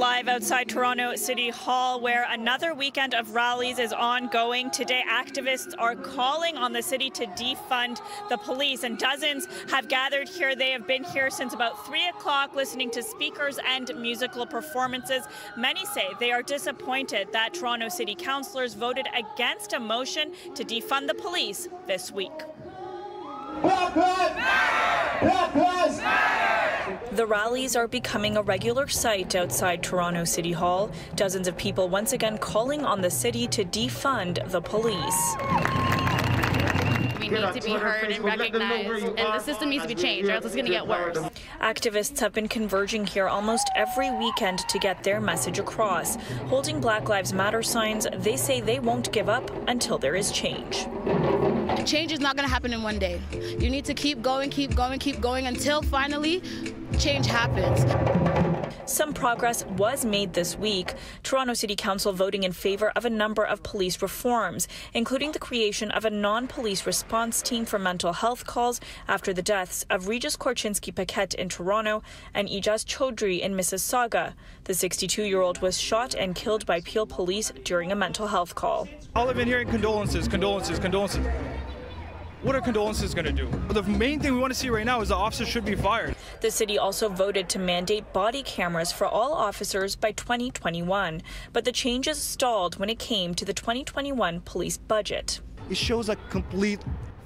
Live outside Toronto City Hall, where another weekend of rallies is ongoing. Today, activists are calling on the city to defund the police, and dozens have gathered here. They have been here since about 3 o'clock listening to speakers and musical performances. Many say they are disappointed that Toronto City councillors voted against a motion to defund the police this week. The rallies are becoming a regular sight outside Toronto City Hall. Dozens of people once again calling on the city to defund the police. We need to be heard and recognized, and the system needs to be changed, or else it's going to get worse. Activists have been converging here almost every weekend to get their message across. Holding Black Lives Matter signs, they say they won't give up until there is change. Change is not going to happen in one day. You need to keep going until finally change happens. Some progress was made this week. Toronto City Council voting in favor of a number of police reforms, including the creation of a non-police response team for mental health calls after the deaths of Regis Korchinski-Paquette in Toronto and Ijaz Chaudhry in Mississauga. The 62-year-old was shot and killed by Peel police during a mental health call. All I've been hearing condolences. What are condolences going to do? The main thing we want to see right now is the officers should be fired. The city also voted to mandate body cameras for all officers by 2021, but the changes stalled when it came to the 2021 police budget. It shows a complete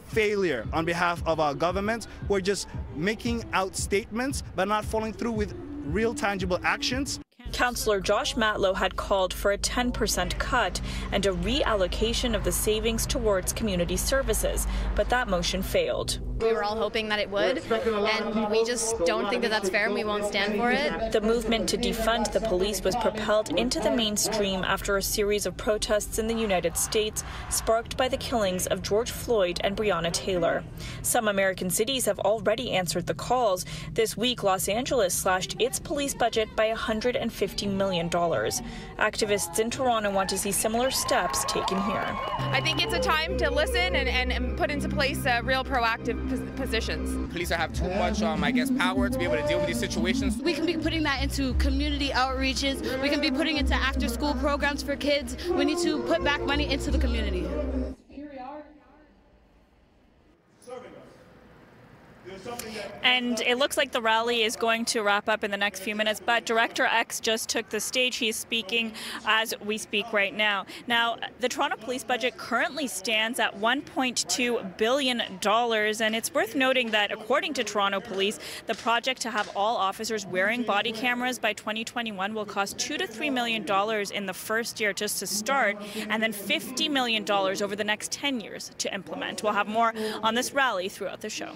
failure on behalf of our government, who are just making out statements but not following through with real tangible actions. Councillor Josh Matlow had called for a 10% cut and a reallocation of the savings towards community services, but that motion failed. We were all hoping that it would, and we just don't think that that's fair, and we won't stand for it. The movement to defund the police was propelled into the mainstream after a series of protests in the United States, sparked by the killings of George Floyd and Breonna Taylor. Some American cities have already answered the calls. This week, Los Angeles slashed its police budget by $150 million. Activists in Toronto want to see similar steps taken here. I think it's a time to listen and put into place real proactive positions. Police have too much, power to be able to deal with these situations. We can be putting that into community outreaches. We can be putting into after-school programs for kids. We need to put back money into the community. And it looks like the rally is going to wrap up in the next few minutes, but Director X just took the stage. He's speaking as we speak right now. Now, the Toronto police budget currently stands at $1.2 billion, and it's worth noting that according to Toronto Police, the project to have all officers wearing body cameras by 2021 will cost $2 to $3 million in the first year just to start, and then $50 million over the next 10 years to implement. We'll have more on this rally throughout the show.